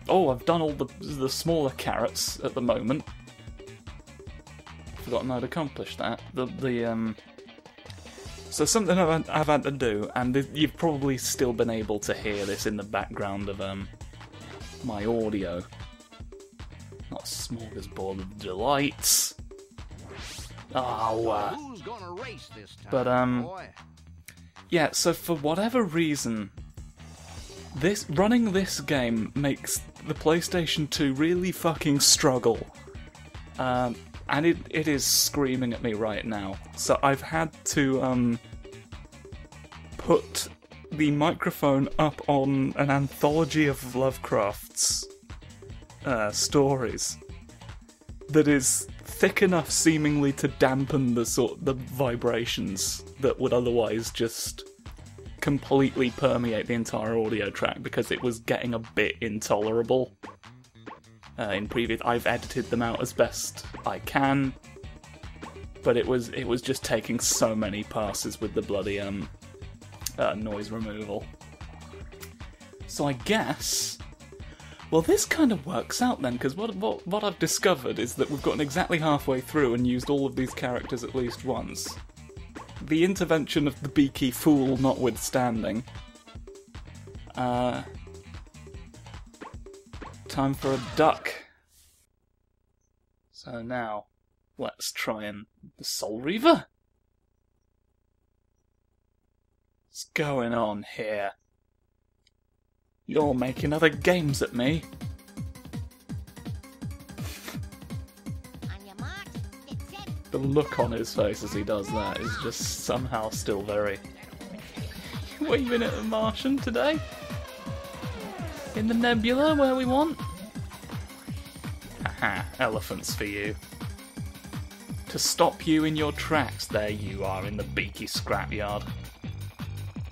Oh, I've done all the smaller carrots at the moment. Forgotten I'd accomplished that. So something I've had to do, and you've probably still been able to hear this in the background of my audio. Not a smorgasbord of delights. Oh, Who's gonna race this time, but boy? yeah. So for whatever reason, running this game makes the PlayStation 2 really fucking struggle. And it is screaming at me right now. So I've had to put the microphone up on an anthology of Lovecraft's stories that is thick enough seemingly to dampen the vibrations that would otherwise just completely permeate the entire audio track, because it was getting a bit intolerable. In previous, I've edited them out as best I can, but it was just taking so many passes with the bloody noise removal. So I guess, well, this kind of works out then, because what I've discovered is that we've gotten exactly halfway through and used all of these characters at least once. The intervention of the beaky fool notwithstanding. Time for a duck. So now, let's try the Soul Reaver? What's going on here? You're making other games at me. The look on his face as he does that is just somehow still very... Waving at a Martian today? In the nebula where we want? Haha, elephants for you. To stop you in your tracks, there you are in the beaky scrapyard.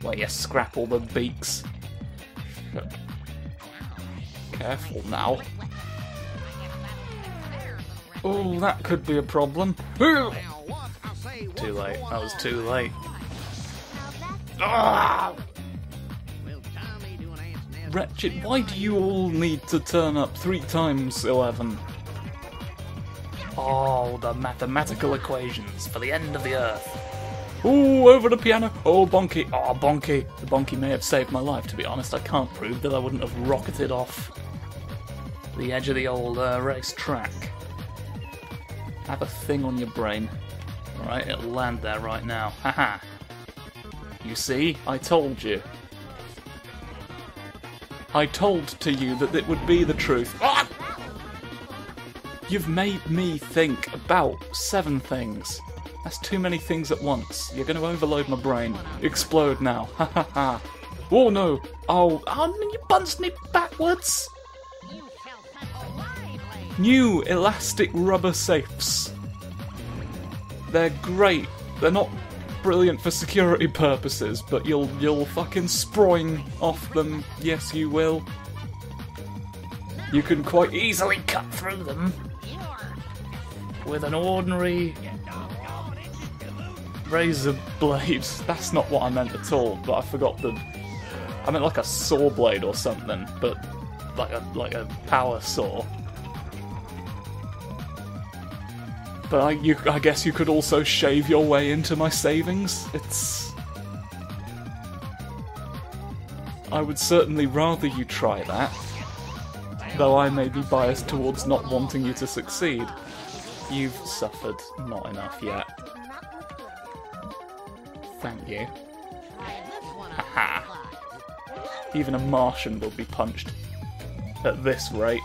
Where you scrap all the beaks. Careful now. Oh, that could be a problem. Too late. That was too late. Ah! Wretched, why do you all need to turn up 3 times 11? Oh, the mathematical equations for the end of the earth. Ooh, over the piano. Oh, bonky. Oh, bonky. The bonky may have saved my life, to be honest. I can't prove that I wouldn't have rocketed off the edge of the old race track. Have a thing on your brain. Alright, it'll land there right now. Haha. You see? I told you. I told to you that it would be the truth. Ah! You've made me think about 7 things. That's too many things at once. You're going to overload my brain. Explode now. Ha ha ha. Oh no. Oh, you bunched me backwards. New elastic rubber safes. They're great. They're not brilliant for security purposes, but you'll fucking sproing off them. Yes, you will. You can quite easily cut through them with an ordinary razor blade. That's not what I meant at all, but I forgot I meant like a saw blade or something, but like a power saw. But I guess you could also shave your way into my savings. I would certainly rather you try that, though I may be biased towards not wanting you to succeed. You've suffered not enough yet. Thank you. Haha. Even a Martian will be punched at this rate.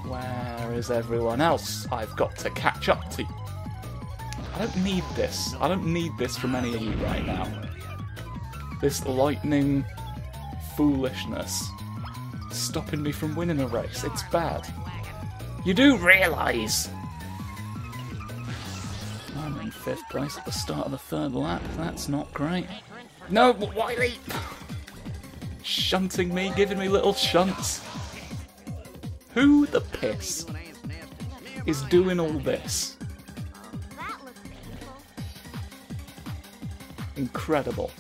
Where is everyone else? I've got to catch up to you. I don't need this. I don't need this from any of you right now. This lightning foolishness stopping me from winning a race. It's bad. You do realise I'm in 5th place at the start of the 3rd lap. That's not great. No, Wiley! Shunting me, giving me little shunts. Who the piss is doing all this? Incredible.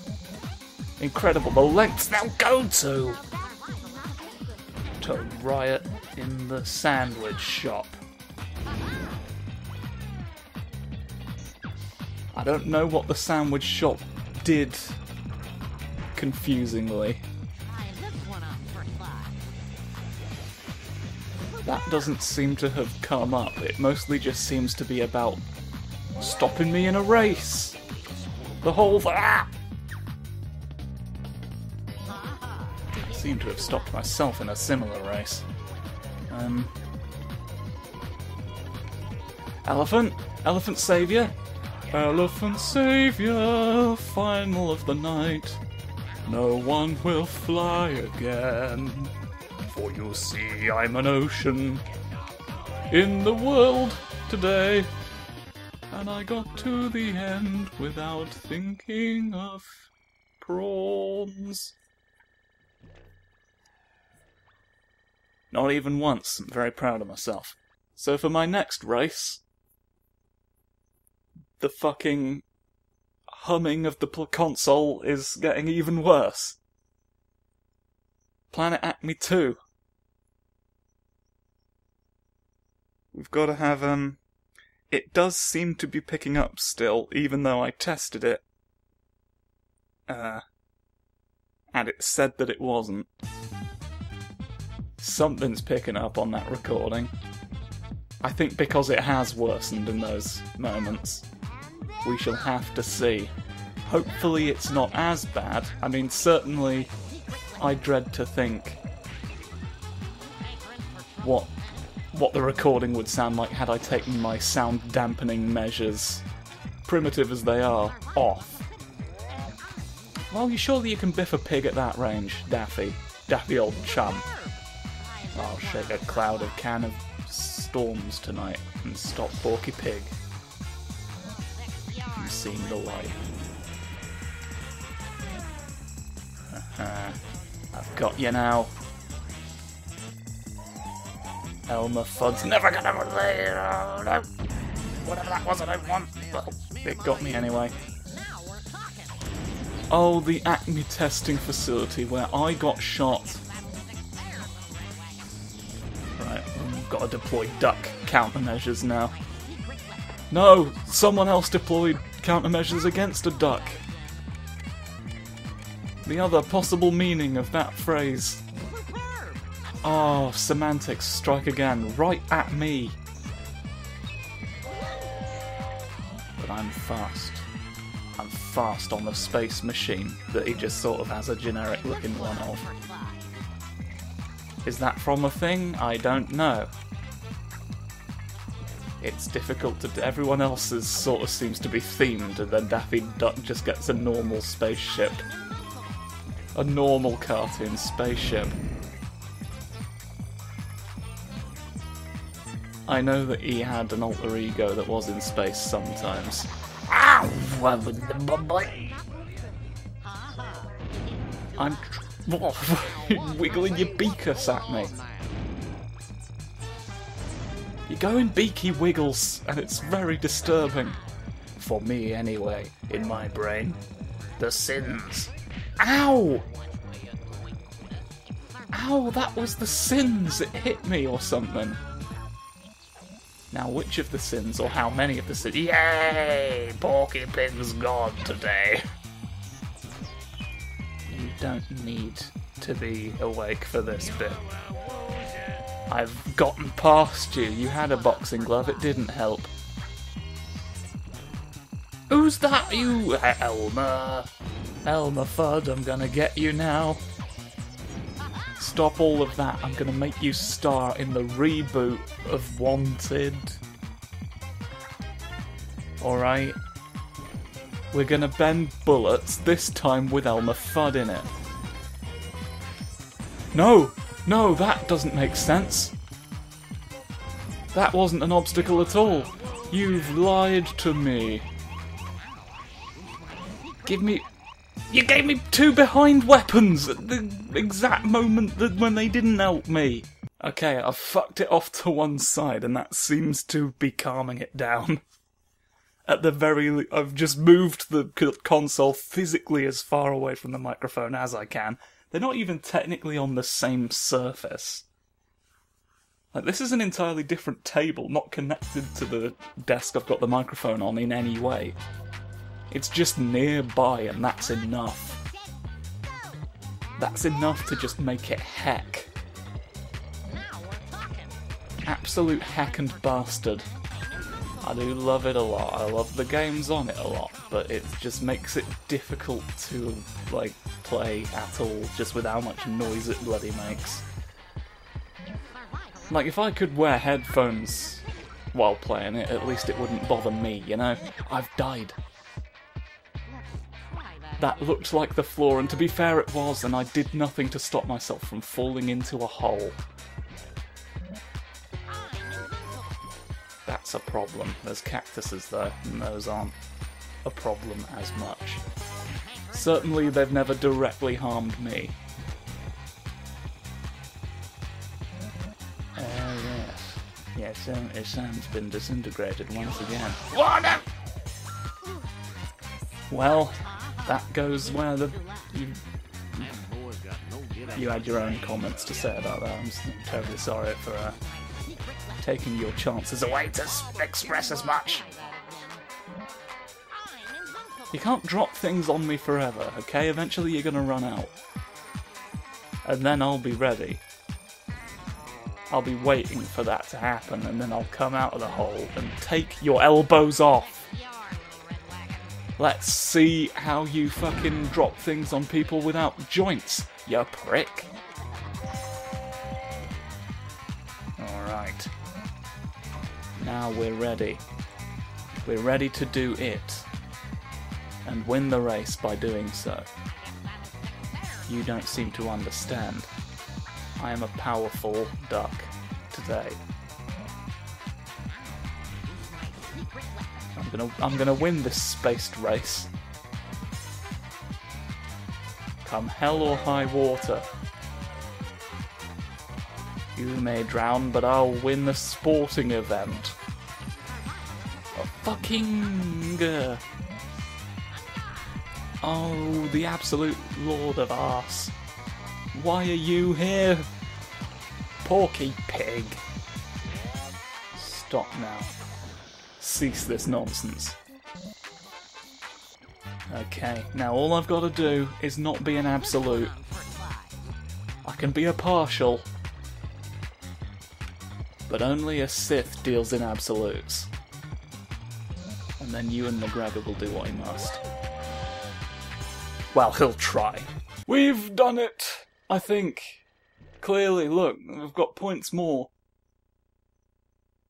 Incredible. The lengths they'll go to to riot in the sandwich shop. I don't know what the sandwich shop did, confusingly. That doesn't seem to have come up. It mostly just seems to be about stopping me in a race. The whole I seem to have stopped myself in a similar race. Elephant? Elephant Saviour? Elephant Saviour, final of the night. No one will fly again. For you see I'm an ocean in the world today. And I got to the end without thinking of prawns. Not even once. I'm very proud of myself. So for my next race, the fucking humming of the console is getting even worse. Planet Acme 2. We've got to have, it does seem to be picking up still, even though I tested it. And it said that it wasn't. Something's picking up on that recording. I think because it has worsened in those moments. We shall have to see. Hopefully it's not as bad. I mean, certainly I dread to think what the recording would sound like had I taken my sound dampening measures, primitive as they are, off. Well, surely you can biff a pig at that range, Daffy. Daffy old chum. I'll shake a cloud of can of storms tonight and stop Porky Pig from seeing the light. I've got you now. Elmer Fudd's never gonna relay. No. Whatever that was, I don't want. Well, it got me anyway. Oh, the Acme testing facility where I got shot. Right, we've got to deploy duck countermeasures now. No, someone else deployed countermeasures against a duck. The other possible meaning of that phrase. Oh, semantics strike again, right at me. But I'm fast. I'm fast on the space machine that he just sort of has a generic looking one of. Is that from a thing? I don't know. It's difficult to... Everyone else's sort of seems to be themed, and then Daffy Duck just gets a normal spaceship. A normal cartoon spaceship. I know that he had an alter ego that was in space sometimes. Ow! I'm wiggling your beakus at me. You're going beaky wiggles, and it's very disturbing. For me, anyway, in my brain. The sins. Ow! Ow, that was the sins! It hit me or something. Now, which of the sins, or how many of the sins? Yay! Porky Pig's gone today. You don't need to be awake for this bit. I've gotten past you. You had a boxing glove, it didn't help. Who's that, you, Elmer? Elmer Fudd, I'm gonna get you now. Stop all of that, I'm gonna make you star in the reboot of Wanted. Alright? We're gonna bend bullets, this time with Elmer Fudd in it. No! No, that doesn't make sense. That wasn't an obstacle at all. You've lied to me. Give me... You gave me two behind weapons at the exact moment that when they didn't help me. Okay, I've fucked it off to one side and that seems to be calming it down. At the very... I've just moved the console physically as far away from the microphone as I can. They're not even technically on the same surface. Like, this is an entirely different table, not connected to the desk I've got the microphone on in any way. It's just nearby, and that's enough. That's enough to just make it heck. Absolute heck and bastard. I do love it a lot. I love the games on it a lot, but it just makes it difficult to, like, play at all, just with how much noise it bloody makes. Like, if I could wear headphones while playing it, at least it wouldn't bother me, you know? I've died. That looked like the floor, and to be fair it was, and I did nothing to stop myself from falling into a hole. That's a problem. There's cactuses though, and those aren't a problem as much. Certainly they've never directly harmed me. Yes. Yes, Sam's been disintegrated once again. What? Well, that goes where you had your own comments to say about that. I'm terribly sorry for taking your chances away to express as much. You can't drop things on me forever, okay? Eventually you're gonna run out. And then I'll be ready. I'll be waiting for that to happen, and then I'll come out of the hole and take your elbows off. Let's see how you fucking drop things on people without joints, you prick. Alright. Now we're ready. We're ready to do it. And win the race by doing so. You don't seem to understand. I am a powerful duck today. I'm gonna win this spaced race. Come hell or high water. You may drown, but I'll win the sporting event. A fucking... Oh, the absolute lord of arse. Why are you here? Porky pig. Stop now. Cease this nonsense. Okay, now all I've got to do is not be an absolute. I can be a partial. But only a Sith deals in absolutes. And then Ewan McGregor will do what he must. Well, he'll try. We've done it, I think. Clearly, look, we've got points more.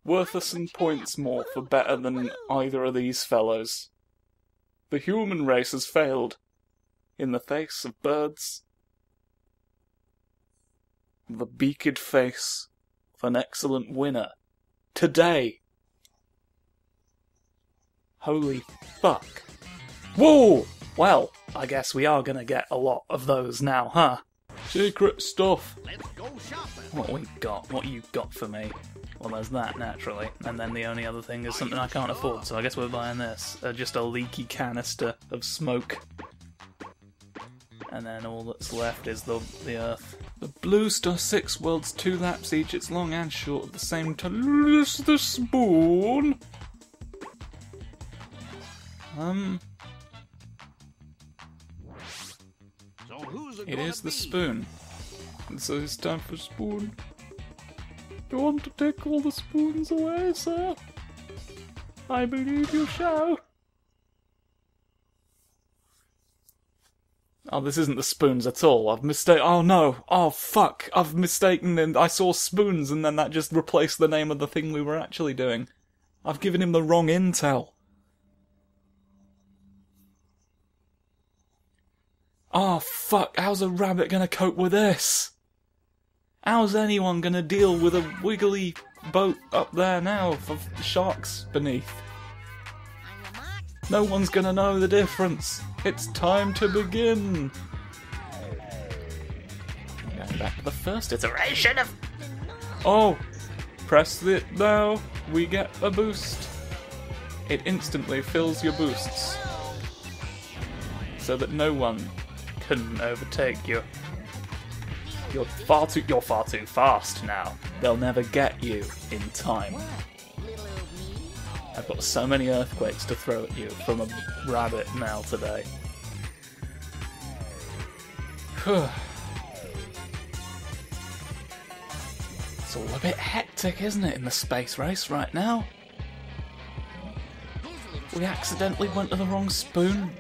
Worth us some points more for better than either of these fellows. The human race has failed. In the face of birds. The beaked face of an excellent winner. Today. Holy fuck. Whoa! Well, I guess we are gonna get a lot of those now, huh? Secret stuff. Let's go shopping. What you got for me? Well, there's that, naturally. And then the only other thing is something I can't afford, so I guess we're buying this. Just a leaky canister of smoke. And then all that's left is the Earth. The Blue Star 6 worlds 2 laps each, it's long and short at the same time. This the spoon! It is the spoon. And so it's time for spoon. You want to take all the spoons away, sir? I believe you shall. Oh, this isn't the spoons at all. Oh no! Oh fuck! I've mistaken them. I saw spoons and then that just replaced the name of the thing we were actually doing. I've given him the wrong intel. Oh fuck, how's a rabbit gonna cope with this? How's anyone gonna deal with a wiggly boat up there now for sharks beneath? No one's gonna know the difference. It's time to begin. Going back to the first iteration of... Oh, press it now, we get a boost. It instantly fills your boosts. So that no one can overtake you. You're far too fast now. They'll never get you in time. I've got so many earthquakes to throw at you from a rabbit now today. It's all a bit hectic, isn't it, in the space race right now? We accidentally went to the wrong spoon.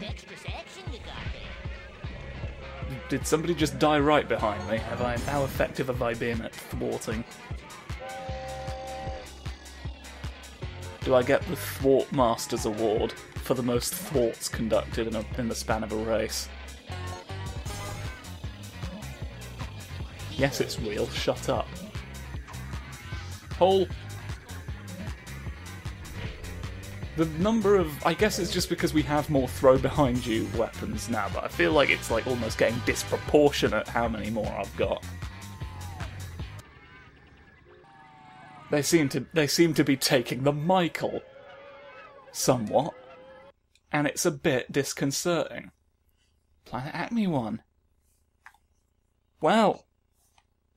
Did somebody just die right behind me? How effective have I been at thwarting? Do I get the Thwart Masters Award for the most thwarts conducted in the span of a race? Yes, it's real. Shut up. Hole. The number of... I guess it's just because we have more throw-behind-you weapons now, but I feel like it's like almost getting disproportionate how many more I've got. They seem to be taking the Michael somewhat, and it's a bit disconcerting. Planet Acme one. Well,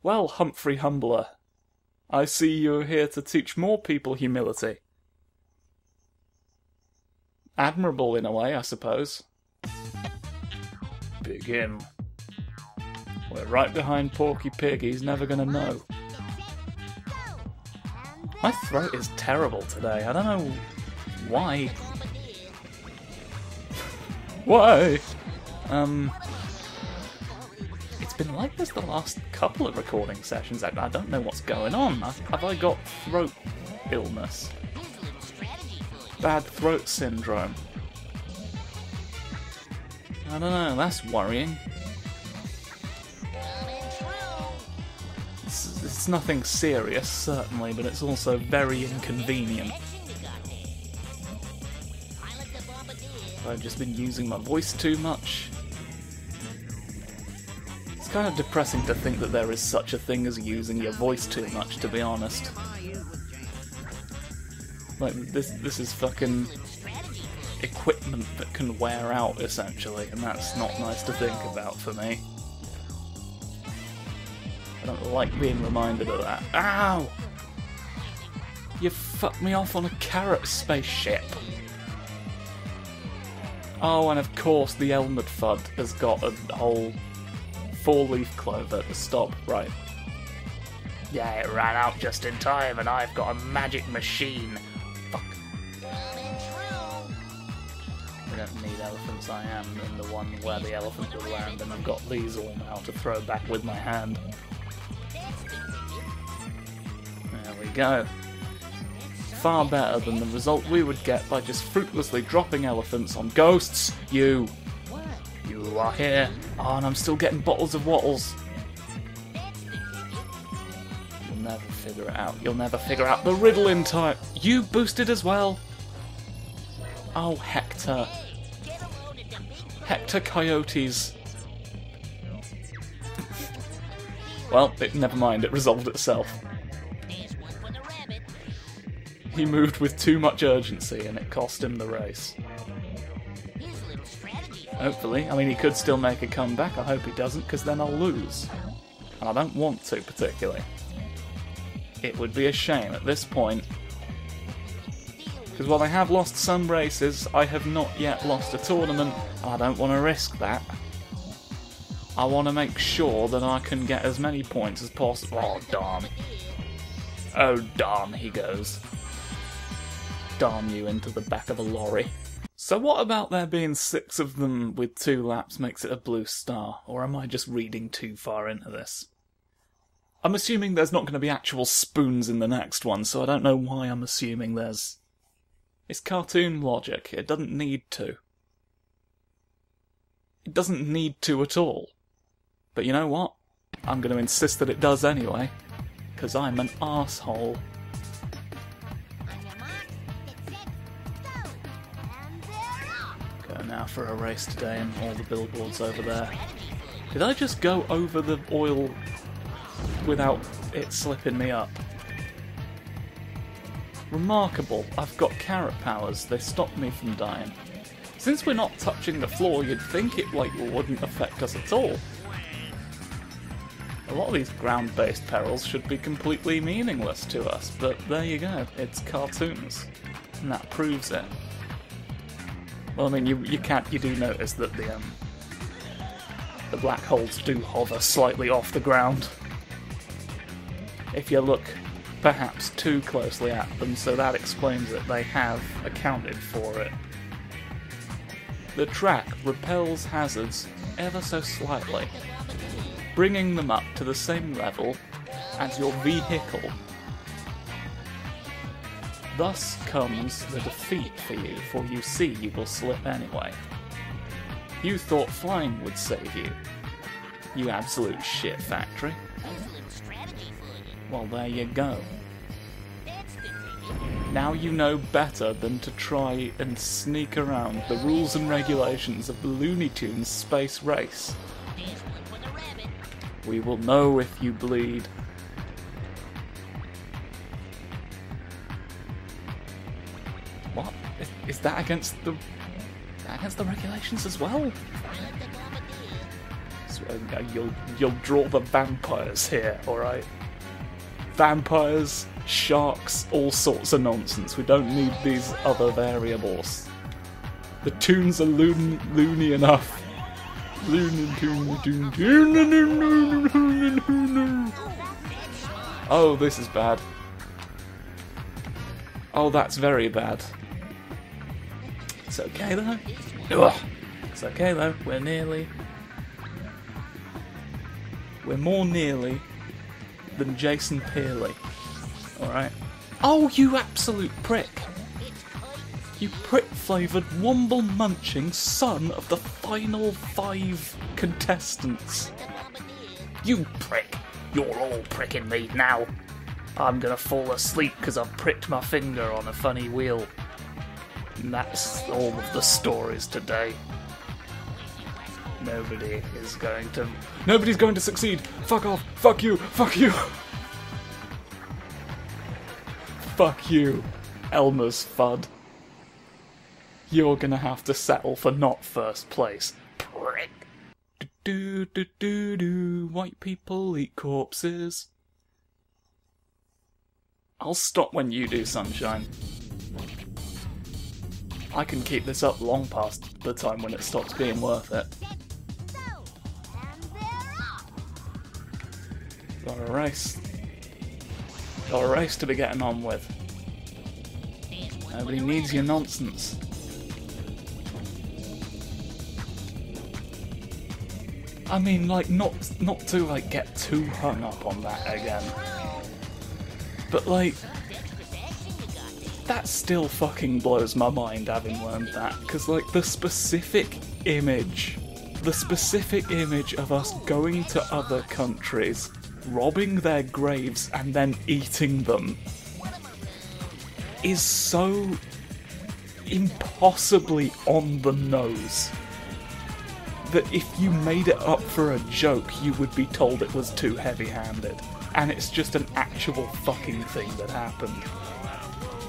Humphrey Humbler, I see you're here to teach more people humility. Admirable in a way, I suppose. Begin. We're right behind Porky Pig, he's never gonna know. My throat is terrible today, I don't know why. Why? It's been like this the last couple of recording sessions. I don't know what's going on. Have I got throat illness? Bad throat syndrome. I don't know, that's worrying. It's nothing serious, certainly, but it's also very inconvenient. I've just been using my voice too much. It's kind of depressing to think that there is such a thing as using your voice too much, to be honest. Like, this is fucking equipment that can wear out, essentially, and that's not nice to think about for me. I don't like being reminded of that. Ow! You fucked me off on a carrot spaceship. Oh, and of course the Elmed Fud has got a whole 4-leaf clover to stop, right. Yeah, it ran out just in time, and I've got a magic machine. Fuck. We don't need elephants, I am in the one where the elephant will land, and I've got these all now to throw back with my hand. There we go. Far better than the result we would get by just fruitlessly dropping elephants on ghosts. You are here. Oh, and I'm still getting bottles of wattles. You'll never figure it out. You'll never figure out the riddle in time. You boosted as well. Oh, Hector. Hector Coyotes. Well, never mind. It resolved itself. He moved with too much urgency and it cost him the race. Hopefully. I mean, he could still make a comeback. I hope he doesn't, because then I'll lose. And I don't want to, particularly. It would be a shame at this point. Because while I have lost some races, I have not yet lost a tournament, and I don't want to risk that. I want to make sure that I can get as many points as possible. Oh, darn. Oh, darn, he goes. Darn you into the back of a lorry. So what about there being 6 of them with 2 laps makes it a blue star? Or am I just reading too far into this? I'm assuming there's not going to be actual spoons in the next one, so I don't know why I'm assuming there's... It's cartoon logic. It doesn't need to. It doesn't need to at all. But you know what? I'm going to insist that it does anyway. Because I'm an arsehole. Go now for a race today and all the billboards over there. Did I just go over the oil without it slipping me up? Remarkable. I've got carrot powers. They stop me from dying. Since we're not touching the floor, you'd think it wouldn't affect us at all. A lot of these ground-based perils should be completely meaningless to us, but there you go, it's cartoons, and that proves it. Well, I mean, you do notice that the black holes do hover slightly off the ground. If you look perhaps too closely at them, so that explains it. They have accounted for it. The track repels hazards ever so slightly, bringing them up to the same level as your vehicle. Thus comes the defeat for you, for you see you will slip anyway. You thought flying would save you, you absolute shit factory. Well, there you go. Now you know better than to try and sneak around the rules and regulations of the Looney Tunes space race. We will know if you bleed. What? Is that against the regulations as well? So, you'll draw the vampires here, alright? Vampires, sharks, all sorts of nonsense. We don't need these other variables. The tunes are loony enough. Oh, this is bad. Oh, that's very bad. It's okay though. Ugh. It's okay though. We're more nearly than Jason Pearley. Alright. Oh, you absolute prick! You prick-flavoured, womble-munching son of the final 5 contestants. You prick! You're all pricking me now. I'm gonna fall asleep because I've pricked my finger on a funny wheel. And that's all of the stories today. Nobody's going to succeed! Fuck off! Fuck you! Fuck you! Fuck you, Elmer's Fudd. You're gonna have to settle for not first place. Prick. Do, white people eat corpses. I'll stop when you do, Sunshine. I can keep this up long past the time when it stops being worth it. Got a race. Got a race to be getting on with. Nobody needs your nonsense. I mean, like, not to, like, get too hung up on that again. But, like, that still fucking blows my mind having learned that. Because, like, the specific image of us going to other countries, robbing their graves and then eating them is so impossibly on the nose that if you made it up for a joke, you would be told it was too heavy-handed. And it's just an actual fucking thing that happened.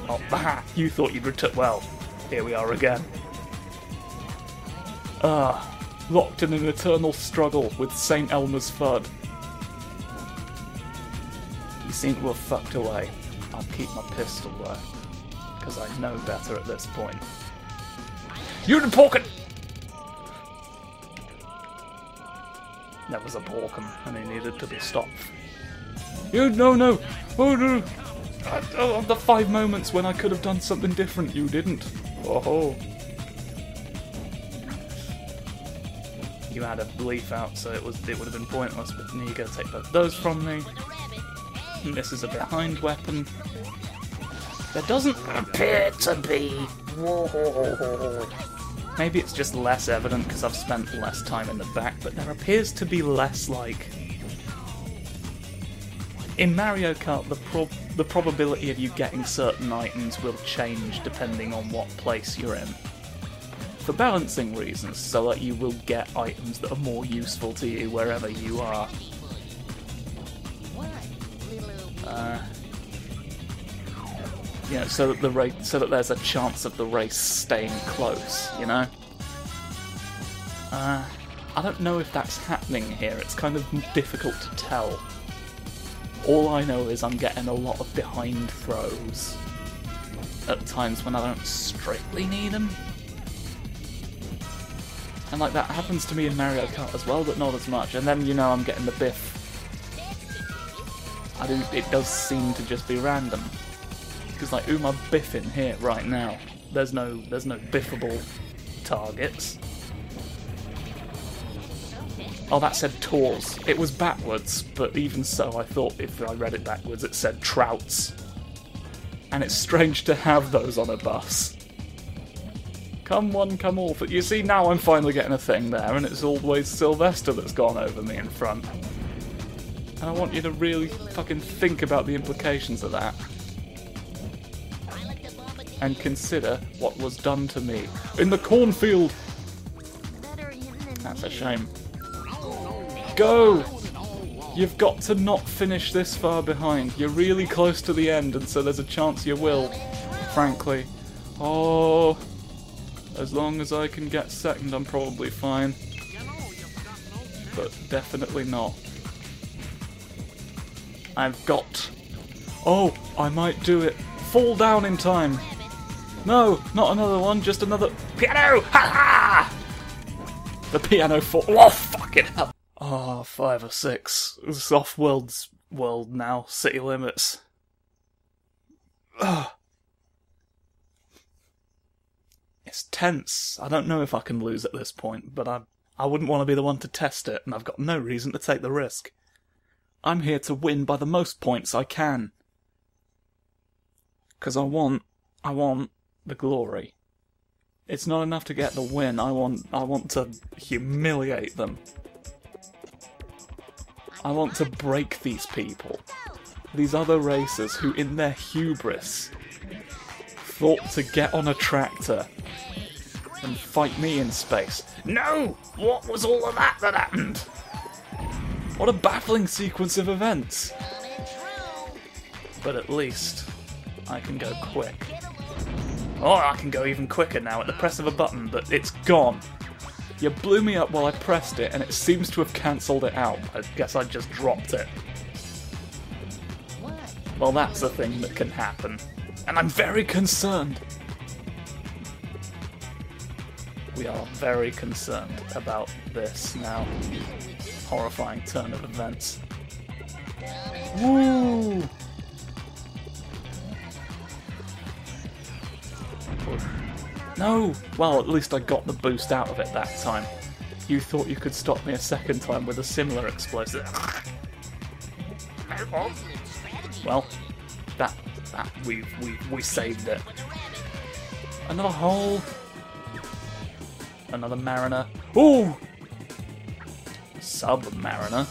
Oh, you thought you'd return. Well, here we are again. Locked in an eternal struggle with St. Elmer's Fudd. You seem to have fucked away. I'll keep my pistol though, because I know better at this point. You the Porken! That was a Porken, and he needed to be stopped. You, no! Oh no! The 5 moments when I could have done something different, you didn't. Oh. You had a leaf out, so it would have been pointless, but now you're going to take both those from me. And this is a behind weapon. There doesn't appear to be... Whoa. Maybe it's just less evident because I've spent less time in the back, but there appears to be less, like... In Mario Kart, the probability of you getting certain items will change depending on what place you're in. For balancing reasons, so that you will get items that are more useful to you wherever you are. Yeah, so that there's a chance of the race staying close, you know? I don't know if that's happening here, it's kind of difficult to tell. All I know is I'm getting a lot of behind throws at times when I don't strictly need them. And like that happens to me in Mario Kart as well, but not as much. And then, you know, I'm getting the biff. It does seem to just be random. Because like, ooh, my biffing here right now. There's no biffable targets. Oh, that said Tours. It was backwards, but even so, I thought if I read it backwards, it said Trouts. And it's strange to have those on a bus. Come one, come all. But you see, now I'm finally getting a thing there, and it's always Sylvester that's gone over me in front. And I want you to really fucking think about the implications of that. And consider what was done to me in the cornfield. That's a shame. Go! You've got to not finish this far behind. You're really close to the end, and so there's a chance you will, frankly. Oh, as long as I can get second, I'm probably fine. But definitely not. I've got... Oh, I might do it. Fall down in time. No, not another one, just another... Piano! Ha ha! The piano fall... Oh, fucking hell. Oh, 5 or 6. It's off-world's world now. City limits. Ugh. It's tense. I don't know if I can lose at this point, but I wouldn't want to be the one to test it, and I've got no reason to take the risk. I'm here to win by the most points I can. Because I want the glory. It's not enough to get the win, I want to humiliate them. I want to break these people. These other racers who, in their hubris, thought to get on a tractor and fight me in space. No! What was all of that happened? What a baffling sequence of events. But at least I can go quick. Oh, I can go even quicker now at the press of a button, but it's gone. You blew me up while I pressed it, and it seems to have cancelled it out. I guess I just dropped it. Well, that's a thing that can happen. And I'm very concerned. We are very concerned about this now. Horrifying turn of events. Woo! No! Well, at least I got the boost out of it that time. You thought you could stop me a second time with a similar explosive. Well, we saved it. Another hole. Another Mariner. Ooh! Sub-Mariner.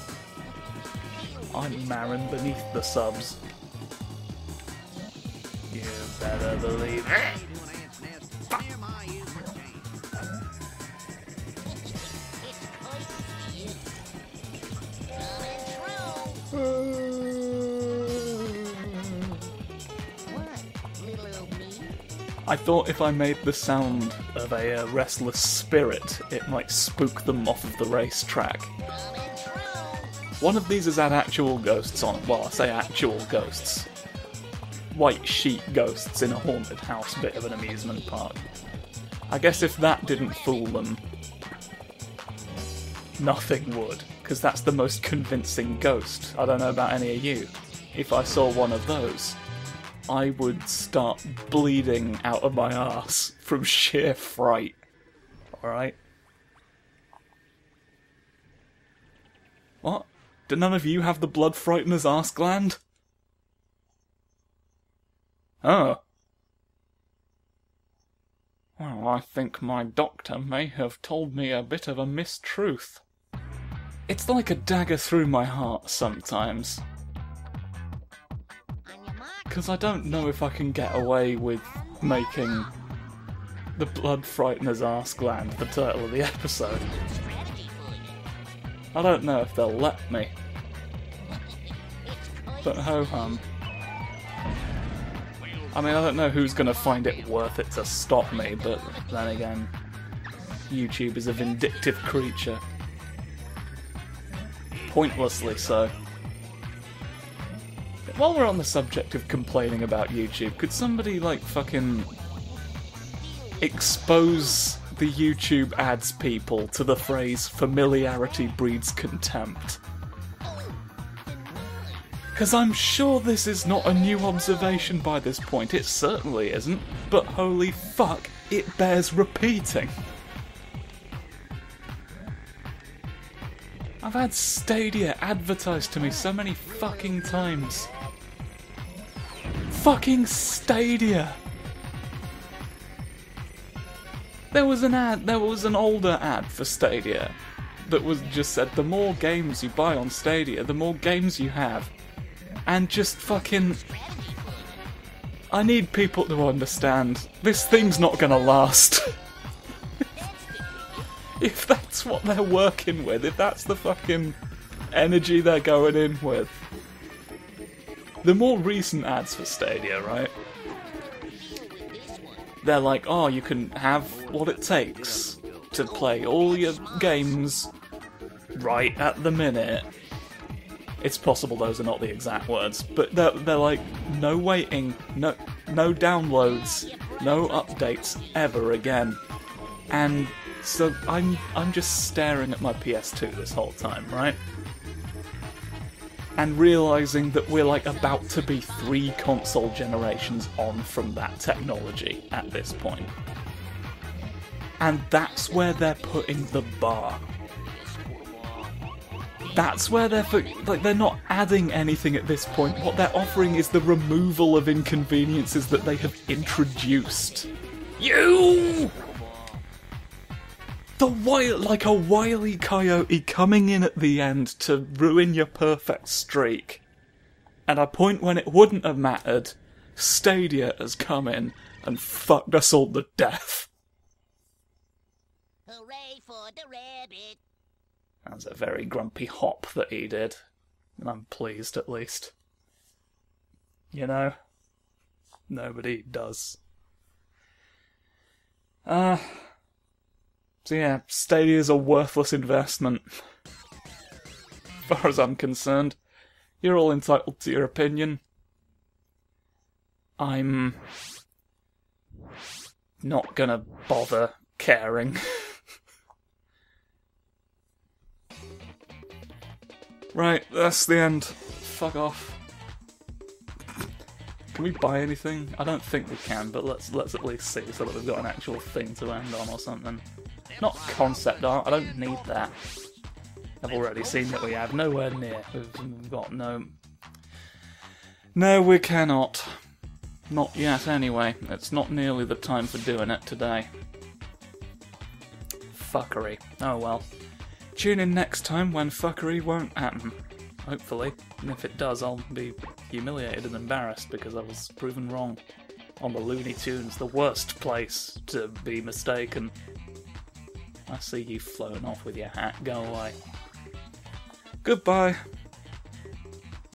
I'm Marin beneath the subs. You better believe it. I thought if I made the sound of a restless spirit, it might spook them off of the racetrack. One of these has had actual ghosts on it. Well, I say actual ghosts. White sheet ghosts in a haunted house bit of an amusement park. I guess if that didn't fool them, nothing would, because that's the most convincing ghost. I don't know about any of you. If I saw one of those, I would start bleeding out of my arse from sheer fright. Alright? What? Do none of you have the blood frightener's arse gland? Oh. Well, I think my doctor may have told me a bit of a mistruth. It's like a dagger through my heart sometimes. Because I don't know if I can get away with making the blood frightener's arse gland the title of the episode. I don't know if they'll let me. But ho-hum. I mean, I don't know who's going to find it worth it to stop me, but then again, YouTube is a vindictive creature. pointlessly so. While we're on the subject of complaining about YouTube, could somebody, like, fucking expose the YouTube ads people to the phrase familiarity breeds contempt? Because I'm sure this is not a new observation by this point, it certainly isn't, but holy fuck, it bears repeating. I've had Stadia advertised to me so many fucking times. Fucking Stadia! There was an older ad for Stadia that was just said, the more games you buy on Stadia, the more games you have. And just fucking... I need people to understand, this thing's not gonna last. If that's what they're working with, if that's the fucking energy they're going in with. The more recent ads for Stadia, right? They're like, oh, you can have what it takes to play all your games right at the minute. It's possible those are not the exact words, but they're like, no waiting, no downloads, no updates ever again. And so I'm just staring at my PS2 this whole time, right? And realising that we're like about to be 3 console generations on from that technology at this point. And that's where they're putting the bar. That's where they're not adding anything at this point. What they're offering is the removal of inconveniences that they have introduced. You! Like a wily coyote coming in at the end to ruin your perfect streak. At a point when it wouldn't have mattered, Stadia has come in and fucked us all to death. Hooray for the rabbit! That was a very grumpy hop that he did. And I'm pleased, at least. You know? Nobody does. So yeah, Stadia's a worthless investment. As far as I'm concerned. You're all entitled to your opinion. I'm not gonna bother caring. Right, that's the end. Fuck off. Can we buy anything? I don't think we can, but let's at least see so that we've got an actual thing to end on or something. Not concept art, I don't need that. I've already seen that we have. Nowhere near. We've got no... No, we cannot. Not yet, anyway. It's not nearly the time for doing it today. Fuckery. Oh well. Tune in next time when fuckery won't happen. Hopefully. And if it does, I'll be humiliated and embarrassed because I was proven wrong. On the Looney Tunes, the worst place to be mistaken. I see you flown off with your hat. Go away. Goodbye.